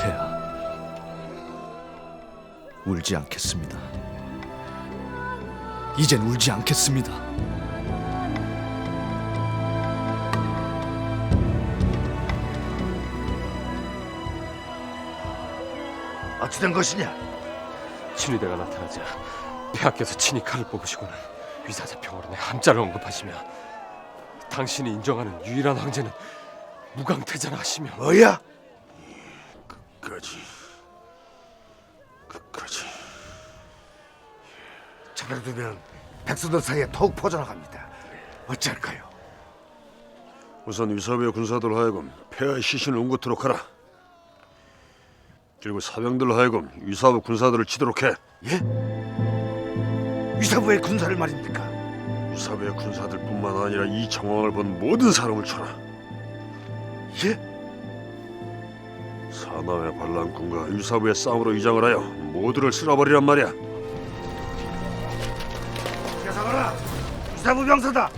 폐하, 울지 않겠습니다. 이젠 울지 않겠습니다. 어찌된 것이냐? 친위대가 나타나자 폐하께서 친히 칼을 뽑으시고는 위사자평으로 내 함자를 언급하시며 당신이 인정하는 유일한 황제는 무강태자라 하시며 뭐야? 끝까지 저대로 두면 백성들 사이에 더욱 퍼져나갑니다. 어찌할까요? 우선 위사부의 군사들 하여금 폐하의 시신을 옹긋도록 하라. 그리고 사병들 하여금 위사부 군사들을 치도록 해. 예? 위사부의 군사를 말입니까? 위사부의 군사들뿐만 아니라 이 정황을 본 모든 사람을 쳐라. 예? 사남의 반란군과 위사부의 싸움으로 위장을 하여 모두를 쓸어버리란 말이야. 계상하라! 위사부 병사다!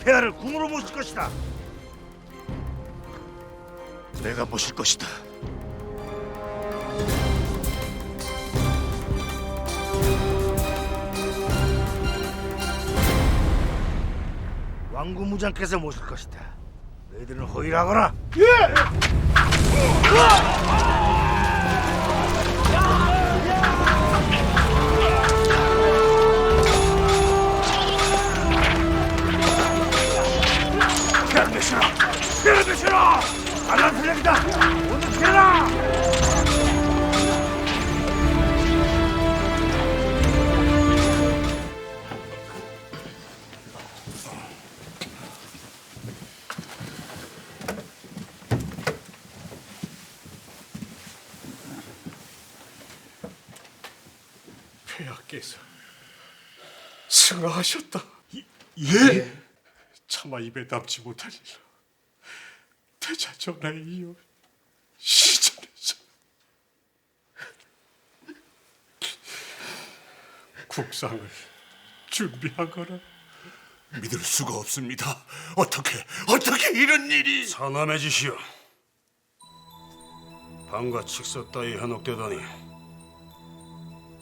폐하를 궁으로 모실 것이다! 내가 모실 것이다. 왕구무장께서 모실 것이다. 너희들은 호위하거라. 폐하를 메시라! 폐하를 메시라! 반란 세력이다! 모두 피해라! 폐하께서 승하하셨다. 예? 차마 입에 담지 못할 일로 태자 전하에 이어 시전에서 국상을 준비하거라. 믿을 수가 없습니다. 어떻게 이런 일이? 사남의 짓이여. 방과 직서 따위 현혹되더니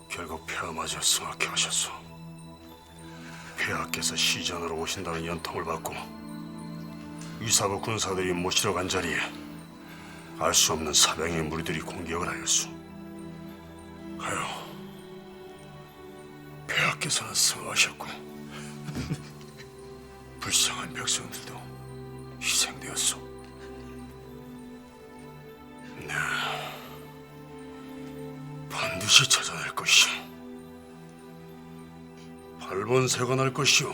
결국 폐하마저 승하케 하셨소. 폐하께서 시전으로 오신다는 연통을 받고 위사부 군사들이 모시러 간 자리에 알 수 없는 사병의 무리들이 공격을 하였소. 하여 폐하께서는 승하셨고 불쌍한 백성들도 희생되었소. 네, 반드시 찾아낼 것이오. 발본색원할 것이오.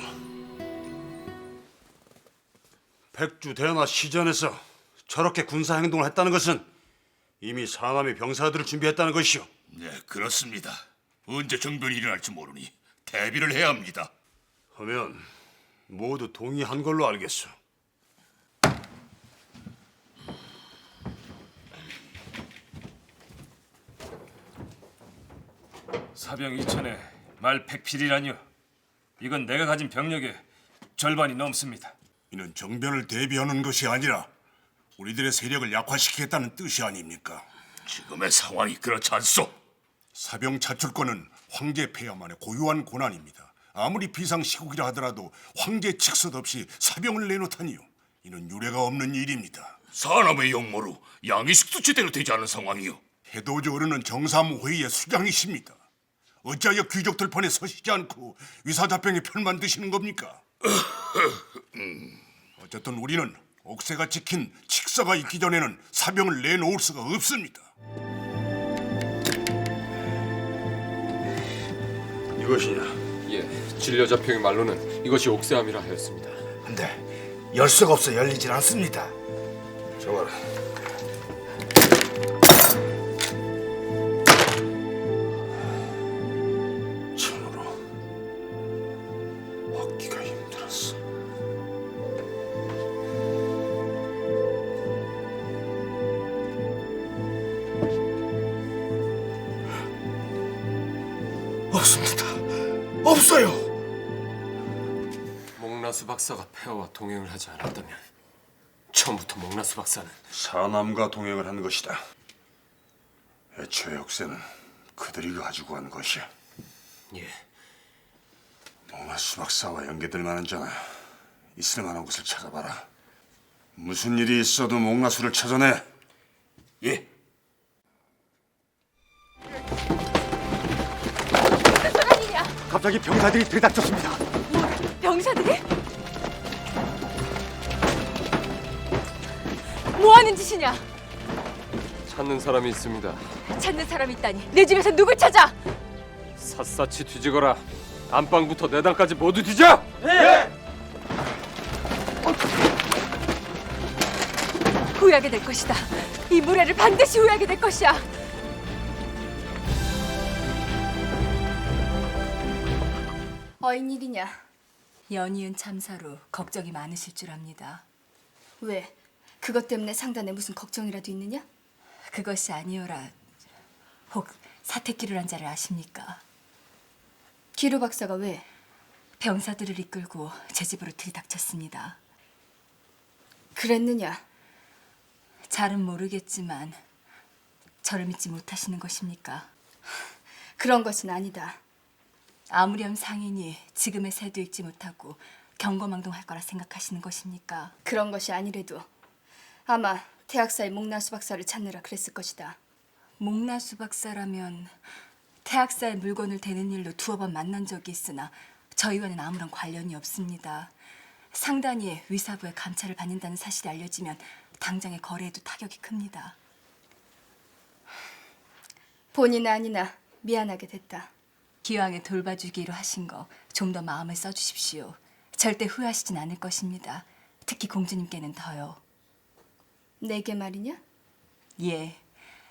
백주 대나 시전에서 저렇게 군사 행동을 했다는 것은 이미 사남의 병사들을 준비했다는 것이오. 네, 그렇습니다. 언제 정변이 일어날지 모르니 대비를 해야 합니다. 하면 모두 동의한 걸로 알겠소. 사병 2천에 말 100필이라니요. 이건 내가 가진 병력의 절반이 넘습니다. 이는 정변을 대비하는 것이 아니라 우리들의 세력을 약화시키겠다는 뜻이 아닙니까? 지금의 상황이 그렇지 않소. 사병 차출권은 황제 폐하만의 고유한 권한입니다. 아무리 비상시국이라 하더라도 황제 직설 없이 사병을 내놓다니요. 이는 유례가 없는 일입니다. 사람의 역모로 양의식도 제대로 되지 않은 상황이요. 해도지 어른은 정사무회의의 수장이십니다. 어찌하여 귀족들 편에 서시지 않고 위사자병의 편만 드시는 겁니까? 어쨌든 우리는 옥새가 지킨 칙서가 있기 전에는 사병을 내놓을 수가 없습니다. 이것이냐? 예, 진료자평의 말로는 이것이 옥새함이라 하였습니다. 근데 열쇠가 없어 열리질 않습니다. 정하라. 참으로 얻기가 힘들었어. 없습니다. 없어요. 목나수 박사가 폐하와 동행을 하지 않았다면 처음부터 목나수 박사는 사남과 동행을 한 것이다. 애초에 역사는 그들이 가지고 간 것이야. 예. 뭔가 수박사와 연계될 만한 자나 있을 만한 곳을 찾아봐라. 무슨 일이 있어도 목나수를 찾아내. 예. 소란이냐? 갑자기 병사들이 들이닥쳤습니다. 병사들이? 뭐 하는 짓이냐? 찾는 사람이 있습니다. 찾는 사람이 있다니. 내 집에서 누굴 찾아? 샅샅이 뒤지거라. 안방부터 내단까지 모두 뒤져! 후회하게 될 것이다. 이 무례를 반드시 후회하게 될 것이야. 어인일이냐? 연이은 참사로 걱정이 많으실 줄 압니다. 왜? 그것 때문에 상단에 무슨 걱정이라도 있느냐? 그것이 아니오라. 혹 사택기를 자를 아십니까? 기루 박사가 왜? 병사들을 이끌고 제 집으로 들이닥쳤습니다. 그랬느냐? 잘은 모르겠지만 저를 믿지 못하시는 것입니까? 그런 것은 아니다. 아무렴 상인이 지금의 새도 읽지 못하고 경거망동할 거라 생각하시는 것입니까? 그런 것이 아니래도 아마 태학사의 목나수 박사를 찾느라 그랬을 것이다. 목나수 박사라면 태학사의 물건을 대는 일로 두어 번 만난 적이 있으나 저희와는 아무런 관련이 없습니다. 상단이 위사부의 감찰을 받는다는 사실이 알려지면 당장의 거래에도 타격이 큽니다. 본이나 아니나 미안하게 됐다. 기왕에 돌봐주기로 하신 거 좀 더 마음을 써주십시오. 절대 후회하시진 않을 것입니다. 특히 공주님께는 더요. 내게 말이냐? 예,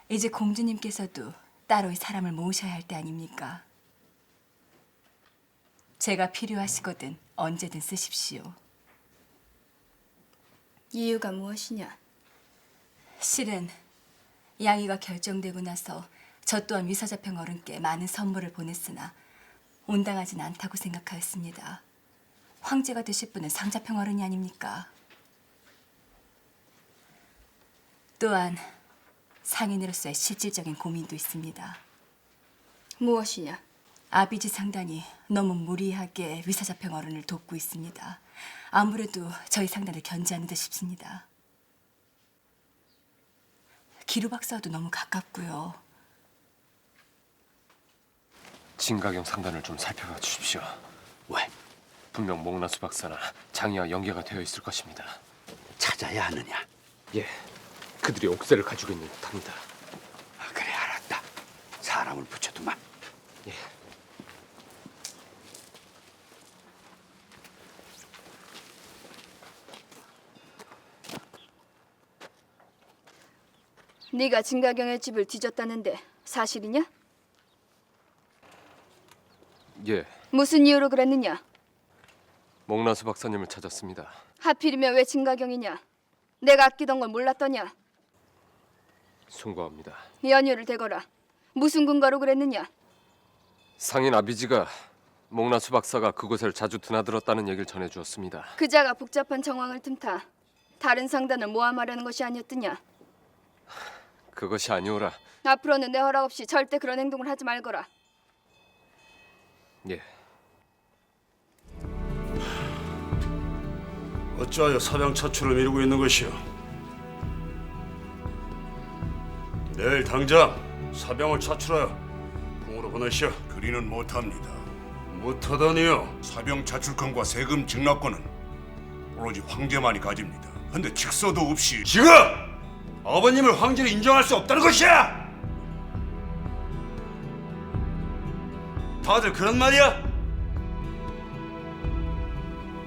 이제 공주님께서도 따로의 사람을 모으셔야 할 때 아닙니까? 제가 필요하시거든 언제든 쓰십시오. 이유가 무엇이냐? 실은 양의가 결정되고 나서 저 또한 위사자평 어른께 많은 선물을 보냈으나 온당하진 않다고 생각하였습니다. 황제가 되실 분은 상자평 어른이 아닙니까? 또한 상인으로서의 실질적인 고민도 있습니다. 무엇이냐? 아비지 상단이 너무 무리하게 위사자평 어른을 돕고 있습니다. 아무래도 저희 상단을 견제하는 듯 싶습니다. 기루 박사와도 너무 가깝고요. 진가경 상단을 좀 살펴봐 주십시오. 왜? 분명 목나수 박사나 장이와 연계가 되어 있을 것입니다. 찾아야 하느냐? 예. 그들이 옥새를 가지고 있는 듯합니다. 그래, 알았다. 사람을 붙여두마. 예. 네가 진가경의 집을 뒤졌다는데 사실이냐? 예. 무슨 이유로 그랬느냐? 목나수 박사님을 찾았습니다. 하필이면 왜 진가경이냐? 내가 아끼던 걸 몰랐더냐? 송구합니다. 연유를 대거라. 무슨 근거로 그랬느냐? 상인 아비지가 목나수 박사가 그곳을 자주 드나들었다는 얘기를 전해주었습니다. 그자가 복잡한 정황을 틈타 다른 상단을 모함하려는 것이 아니었더냐? 그것이 아니오라. 앞으로는 내 허락 없이 절대 그런 행동을 하지 말거라. 예. 어찌하여 사병 차출을 미루고 있는 것이오? 내일 당장 사병을 차출하여 궁으로 보내시오. 그리는 못합니다. 못하다니요? 사병 자출권과 세금 증납권은 오로지 황제만이 가집니다. 근데 직서도 없이 지금 아버님을 황제로 인정할 수 없다는 것이야! 다들 그런 말이야?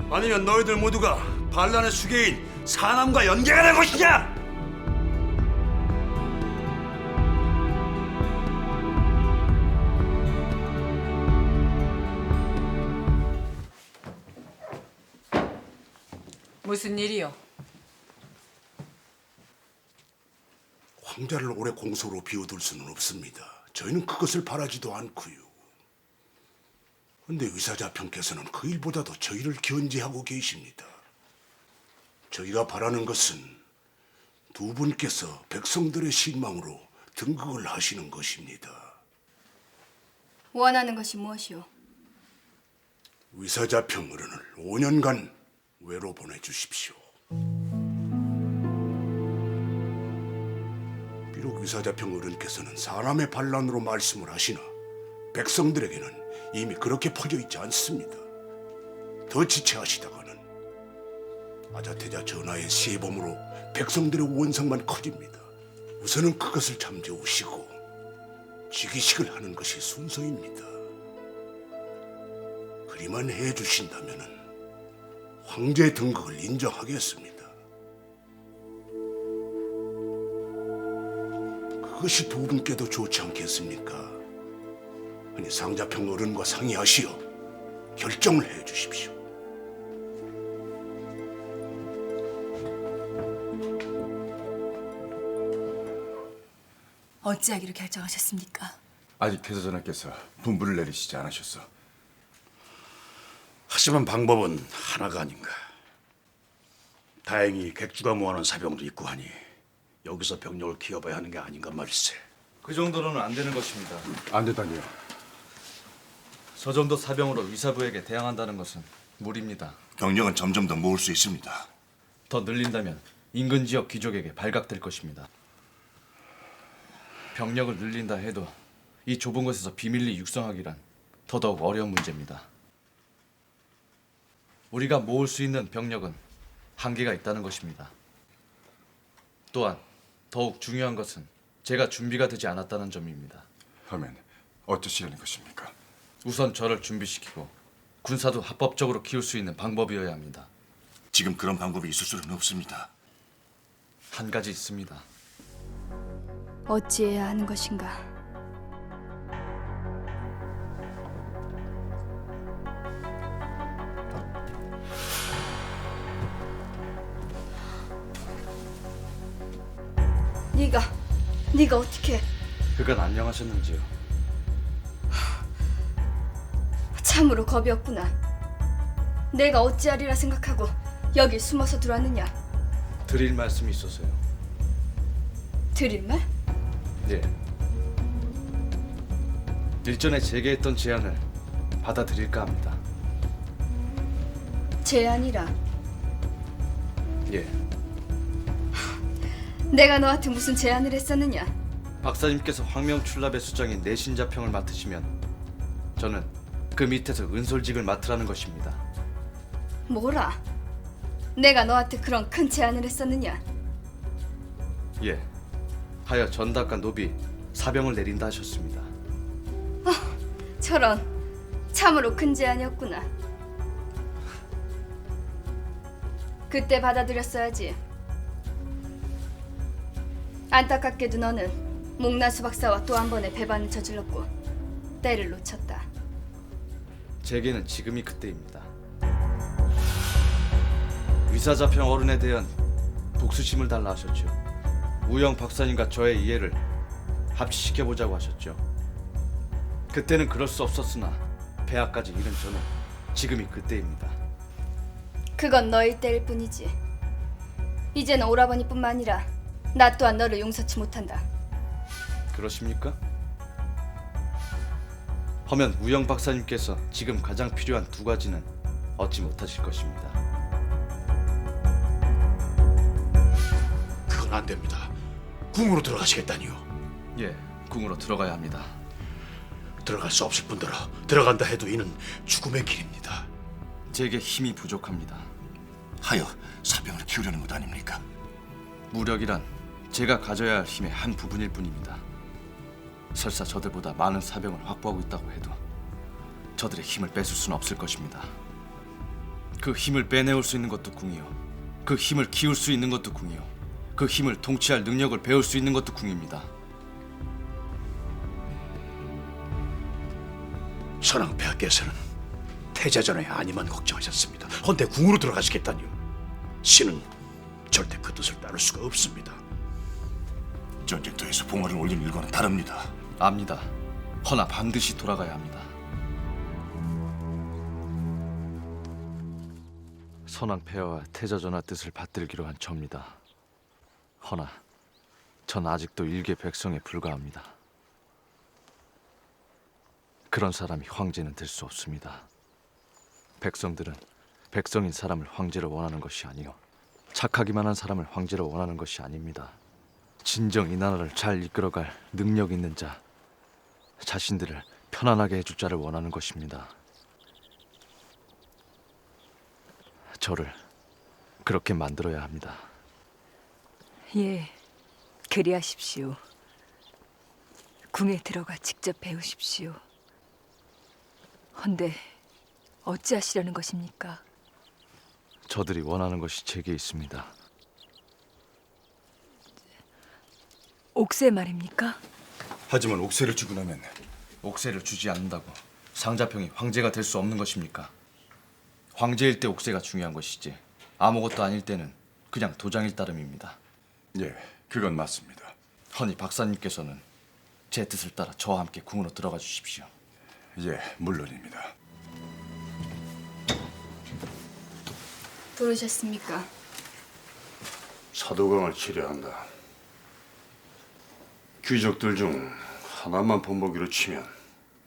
아니면 너희들 모두가 반란의 수괴인 사남과 연계가 될 것이냐? 무슨 일이요? 황제를 오래 공소로 비워둘 수는 없습니다. 저희는 그것을 바라지도 않고요. 근데 의사자평께서는 그 일보다도 저희를 견제하고 계십니다. 저희가 바라는 것은 두 분께서 백성들의 신망으로 등극을 하시는 것입니다. 원하는 것이 무엇이오? 위사자평 어른을 5년간 외로 보내주십시오. 비록 위사자평 어른께서는 사람의 반란으로 말씀을 하시나 백성들에게는 이미 그렇게 퍼져 있지 않습니다. 더 지체하시다가는 아자태자 전하의 세범으로 백성들의 원성만 커집니다. 우선은 그것을 잠재우시고 즉위식을 하는 것이 순서입니다. 그리만 해주신다면은 황제 등극을 인정하겠습니다. 그것이 두 분께도 좋지 않겠습니까? 아니 상자평 어른과 상의하시어 결정을 해주십시오. 어찌하기로 결정하셨습니까? 아직 태자전하께서 분부를 내리시지 않으셨어. 하지만 방법은 하나가 아닌가. 다행히 객주가 모아놓은 사병도 있고 하니 여기서 병력을 키워봐야 하는 게 아닌가 말일세. 그 정도로는 안 되는 것입니다. 안 된다니요. 저 정도 사병으로 위사부에게 대항한다는 것은 무리입니다. 병력은 점점 더 모을 수 있습니다. 더 늘린다면 인근 지역 귀족에게 발각될 것입니다. 병력을 늘린다 해도 이 좁은 곳에서 비밀리 육성하기란 더더욱 어려운 문제입니다. 우리가 모을 수 있는 병력은 한계가 있다는 것입니다. 또한 더욱 중요한 것은 제가 준비가 되지 않았다는 점입니다. 하면 어쩌시려는 것입니까? 우선 저를 준비시키고 군사도 합법적으로 키울 수 있는 방법이어야 합니다. 지금 그런 방법이 있을 수는 없습니다. 한 가지 있습니다. 어찌해야 하는 것인가? 네가 어떻게? 그간 안녕하셨는지요? 참으로 겁이 없구나. 내가 어찌하리라 생각하고 여기 숨어서 들어왔느냐? 드릴 말씀이 있어서요. 드릴 말? 예. 일전에 제게 했던 제안을 받아들일까 합니다. 제안이라. 예. 내가 너한테 무슨 제안을 했었느냐? 박사님께서 황명출납의 수장인 내신자평을 맡으시면 저는 그 밑에서 은솔직을 맡으라는 것입니다. 뭐라? 내가 너한테 그런 큰 제안을 했었느냐? 예. 하여 전닥과 노비 사병을 내린다 하셨습니다. 저런, 참으로 큰 제안이었구나. 그때 받아들였어야지. 안타깝게도 너는 목나수 박사와 또 한 번의 배반을 저질렀고 때를 놓쳤다. 제게는 지금이 그때입니다. 위사자평 어른에 대한 복수심을 달라 하셨죠. 우영 박사님과 저의 이해를 합치시켜보자고 하셨죠. 그때는 그럴 수 없었으나 폐하까지 잃은 저는 지금이 그때입니다. 그건 너일 때일 뿐이지. 이제는 오라버니뿐만 아니라 나 또한 너를 용서치 못한다. 그러십니까? 허면 우영 박사님께서 지금 가장 필요한 두 가지는 얻지 못하실 것입니다. 그건 안 됩니다. 궁으로 들어가시겠다니요. 예, 궁으로 들어가야 합니다. 들어갈 수 없을 뿐더러 들어간다 해도 이는 죽음의 길입니다. 제게 힘이 부족합니다. 하여 사병을 키우려는 것 아닙니까? 무력이란 제가 가져야 할 힘의 한 부분일 뿐입니다. 설사 저들보다 많은 사병을 확보하고 있다고 해도 저들의 힘을 뺏을 수는 없을 것입니다. 그 힘을 빼내올 수 있는 것도 궁이요, 그 힘을 키울 수 있는 것도 궁이요, 그 힘을 통치할 능력을 배울 수 있는 것도 궁입니다. 선왕폐하께서는 태자전의 안위만 걱정하셨습니다. 헌데 궁으로 들어가시겠다니요. 신은 절대 그 뜻을 따를 수가 없습니다. 전쟁터에서 봉화를 올린 일과는 다릅니다. 압니다. 허나 반드시 돌아가야 합니다. 선왕폐하와 태자전하 뜻을 받들기로 한 접니다. 허나 전 아직도 일개 백성에 불과합니다. 그런 사람이 황제는 될 수 없습니다. 백성들은 백성인 사람을 황제로 원하는 것이 아니요 착하기만 한 사람을 황제로 원하는 것이 아닙니다. 진정 이 나라를 잘 이끌어갈 능력 있는 자, 자신들을 편안하게 해줄 자를 원하는 것입니다. 저를 그렇게 만들어야 합니다. 예, 그리하십시오. 궁에 들어가 직접 배우십시오. 헌데 어찌하시려는 것입니까? 저들이 원하는 것이 제게 있습니다. 옥새 말입니까? 하지만 옥새를 주고 나면 옥새를 주지 않는다고 상자평이 황제가 될 수 없는 것입니까? 황제일 때 옥새가 중요한 것이지 아무것도 아닐 때는 그냥 도장일 따름입니다. 예, 그건 맞습니다. 허니 박사님께서는 제 뜻을 따라 저와 함께 궁으로 들어가 주십시오. 예, 물론입니다. 부르셨습니까? 사도강을 치려 한다. 귀족들 중 하나만 본보기로 치면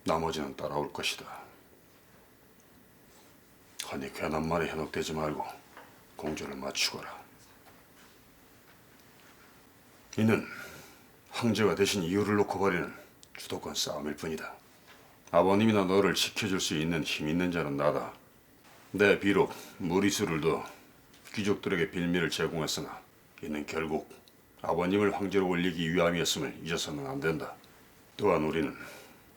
나머지는 따라올 것이다. 하니 괜한 말에 현혹되지 말고 공조를 맞추거라. 이는 황제가 대신 이유를 놓고 벌이는 주도권 싸움일 뿐이다. 아버님이나 너를 지켜줄 수 있는 힘 있는 자는 나다. 내 비록 무리수를 둬 귀족들에게 빌미를 제공했으나 이는 결국 아버님을 황제로 올리기 위함이었음을 잊어서는 안 된다. 또한 우리는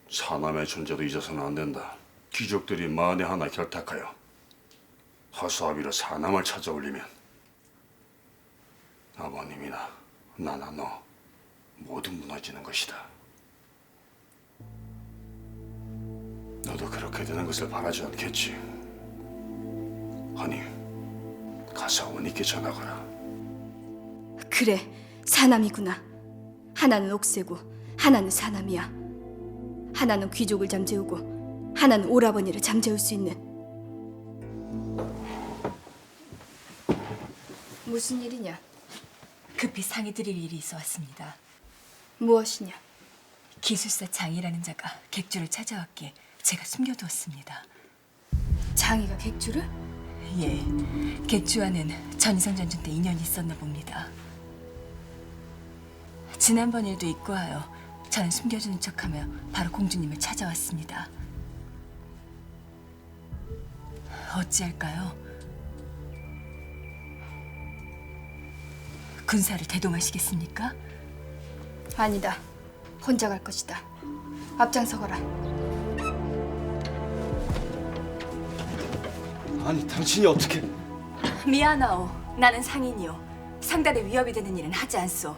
사남의 존재도 잊어서는 안 된다. 귀족들이 만에 하나 결탁하여 허수아비로 사남을 찾아올리면 아버님이나 나나 너 모두 무너지는 것이다. 너도 그렇게 되는 것을 바라지 않겠지. 하니 가서 어머니께 전하거라. 그래, 사남이구나. 하나는 옥새고 하나는 사남이야. 하나는 귀족을 잠재우고 하나는 오라버니를 잠재울 수 있는. 무슨 일이냐? 급히 상의 드릴 일이 있어 왔습니다. 무엇이냐? 기술사 장이라는 자가 객주를 찾아왔기에 제가 숨겨두었습니다. 장이가 객주를? 예, 객주와는 전선 전쟁 때 인연이 있었나 봅니다. 지난번 일도 있고 하여 저는 숨겨주는 척하며 바로 공주님을 찾아왔습니다. 어찌할까요? 군사를 대동하시겠습니까? 아니다. 혼자 갈 것이다. 앞장서거라. 아니 당신이 어떻게... 미안하오. 나는 상인이요. 상단에 위협이 되는 일은 하지 않소.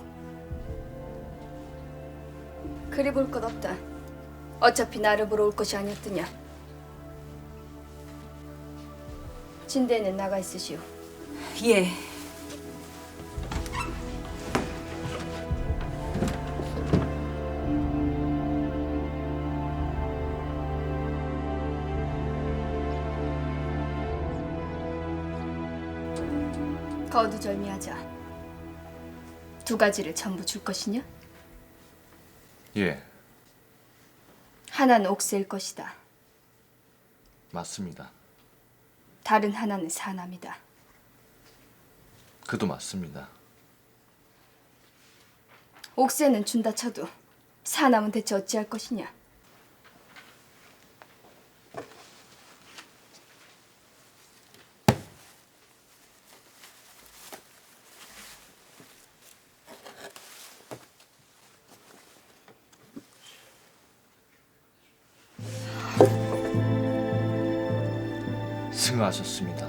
그리 볼 것 없다. 어차피 나를 보러 올 것이 아니었더냐. 진대에는 나가 있으시오. 예. 거두절미하자. 두 가지를 전부 줄 것이냐? 예, 하나는 옥새일 것이다. 맞습니다. 다른 하나는 사남이다. 그도 맞습니다. 옥새는 준다 쳐도 사남은 대체 어찌할 것이냐? 승하하셨습니다.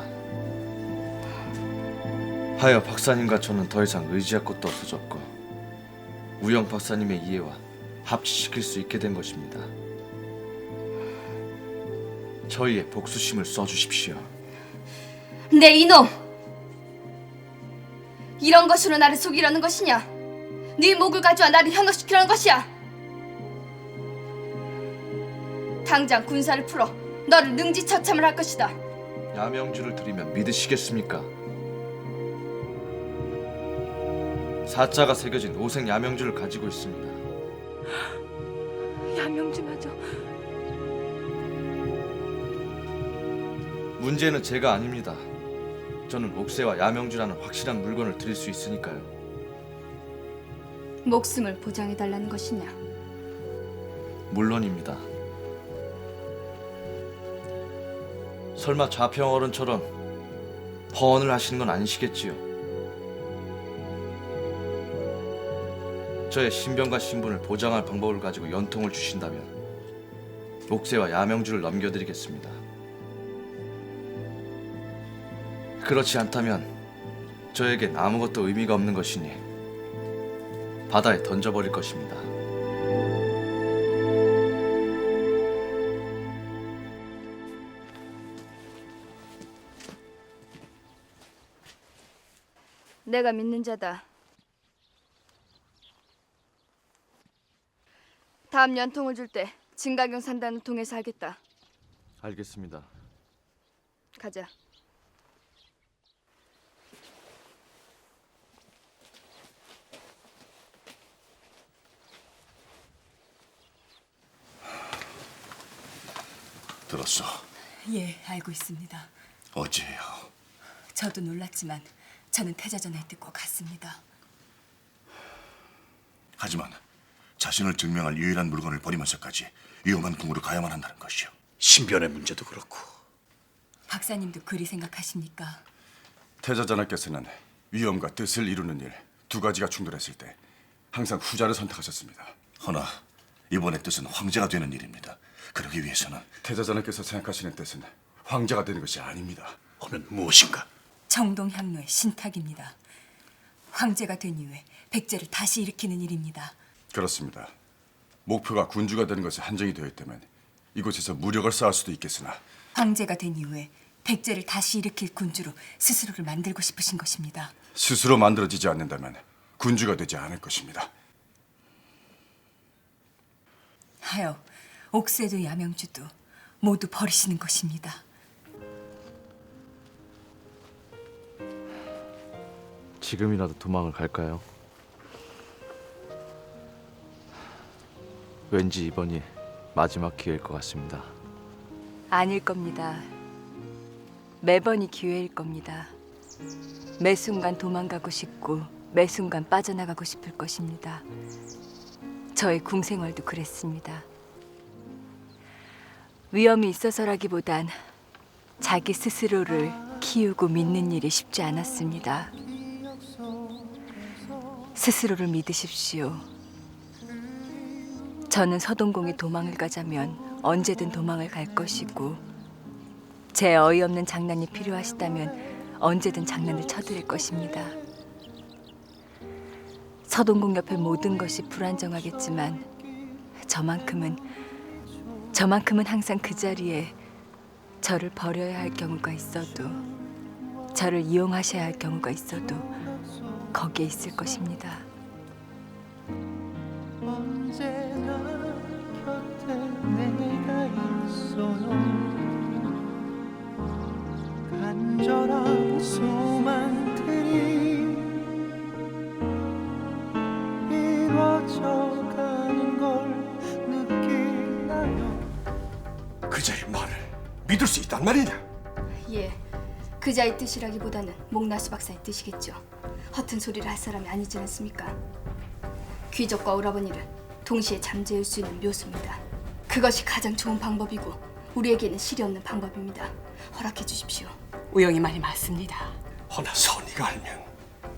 하여 박사님과 저는 더 이상 의지할 것도 없어졌고 우영 박사님의 이해와 합치시킬 수 있게 된 것입니다. 저희의 복수심을 써주십시오. 내 이놈! 이런 것으로 나를 속이려는 것이냐? 네 목을 가져와 나를 현혹시키려는 것이야. 당장 군사를 풀어 너를 능지처참을 할 것이다. 야명주를 드리면 믿으시겠습니까? 사자가 새겨진 오색 야명주를 가지고 있습니다. 야명주마저. 문제는 제가 아닙니다. 저는 옥새와 야명주라는 확실한 물건을 드릴 수 있으니까요. 목숨을 보장해달라는 것이냐? 물론입니다. 설마 좌평 어른처럼 허언을 하시는 건 아니시겠지요? 저의 신병과 신분을 보장할 방법을 가지고 연통을 주신다면 옥새와 야명주를 넘겨드리겠습니다. 그렇지 않다면 저에겐 아무것도 의미가 없는 것이니 바다에 던져버릴 것입니다. 내가 믿는 자다. 다음 연통을 줄 때 진가경 산단을 통해서 하겠다. 알겠습니다. 가자. 들었어. 예, 알고 있습니다. 어째요? 저도 놀랐지만 저는 태자전에 듣고 갔습니다. 하지만 자신을 증명할 유일한 물건을 버리면서까지 위험한 궁으로 가야만 한다는 것이요. 신변의 문제도 그렇고. 박사님도 그리 생각하십니까? 태자전하께서는 위험과 뜻을 이루는 일 두 가지가 충돌했을 때 항상 후자를 선택하셨습니다. 허나 이번의 뜻은 황제가 되는 일입니다. 그러기 위해서는 태자전하께서 생각하시는 뜻은 황제가 되는 것이 아닙니다. 하면 무엇인가? 정동향로의 신탁입니다. 황제가 된 이후에 백제를 다시 일으키는 일입니다. 그렇습니다. 목표가 군주가 되는 것에 한정이 되어 있다면 이곳에서 무력을 쌓을 수도 있겠으나 황제가 된 이후에 백제를 다시 일으킬 군주로 스스로를 만들고 싶으신 것입니다. 스스로 만들어지지 않는다면 군주가 되지 않을 것입니다. 하여 옥새도 야명주도 모두 버리시는 것입니다. 지금이라도 도망을 갈까요? 왠지 이번이 마지막 기회일 것 같습니다. 아닐 겁니다. 매번이 기회일 겁니다. 매 순간 도망가고 싶고 매 순간 빠져나가고 싶을 것입니다. 저의 궁생활도 그랬습니다. 위험이 있어서라기보단 자기 스스로를 키우고 믿는 일이 쉽지 않았습니다. 스스로를 믿으십시오. 저는 서동공에 도망을 가자면 언제든 도망을 갈 것이고 제 어이없는 장난이 필요하시다면 언제든 장난을 쳐드릴 것입니다. 서동공 옆의 모든 것이 불안정하겠지만 저만큼은 항상 그 자리에 저를 버려야 할 경우가 있어도 저를 이용하셔야 할 경우가 있어도 거기에 있을 것입니다. 언제나 곁에 내가 있어요. 간절한 소망들이 이루어져가는 걸 느끼나요? 그자의 말을 믿을 수 있단 말이냐? 예, 그자의 뜻이라기보다는 목나수 박사의 뜻이겠죠. 허튼 소리를 할 사람이 아니지 않습니까? 귀족과 오라버니를 동시에 잠재울 수 있는 묘수입니다. 그것이 가장 좋은 방법이고 우리에게는 실이 없는 방법입니다. 허락해 주십시오. 우영이 말이 맞습니다. 허나 선의가 알면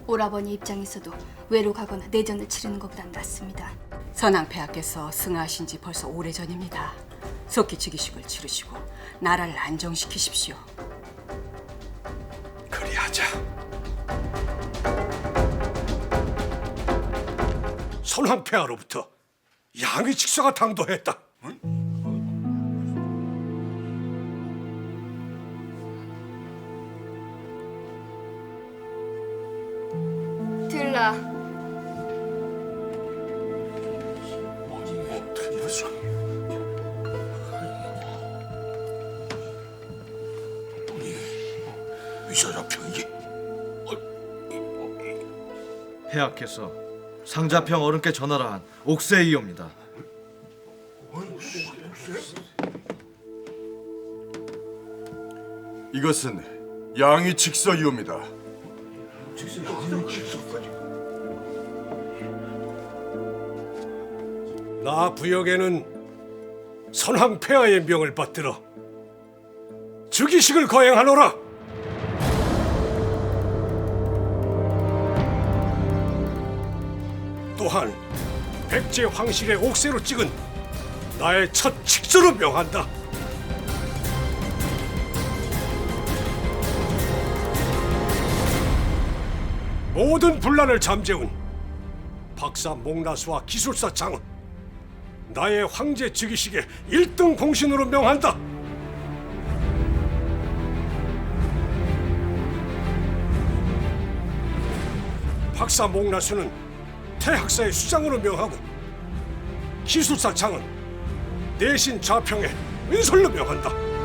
오라버니 입장에서도 외로 가거나 내전을 치르는 것보단 낫습니다. 선왕폐하께서 승하하신 지 벌써 오래전입니다. 속히 즉위식을 치르시고 나라를 안정시키십시오. 그리하자. 선왕폐하로부터 양의 직서가 당도했다. 들라. 어떻게 이랬어? 위사자 평이 폐하께서 상자평 어른께 전하라 한 옥새이옵니다. 이것은 양의 직서이옵니다. 나 부역에는 선왕폐하의 명을 받들어 즉위식을 거행하노라. 또한 백제 황실의 옥새로 찍은 나의 첫 직서로 명한다. 모든 분란을 잠재운 박사 목나수와 기술사 장은 나의 황제 즉위식의 1등 공신으로 명한다. 박사 목나수는 태학사의 수장으로 명하고 기술사 장은 내신 좌평의 은솔로 명한다.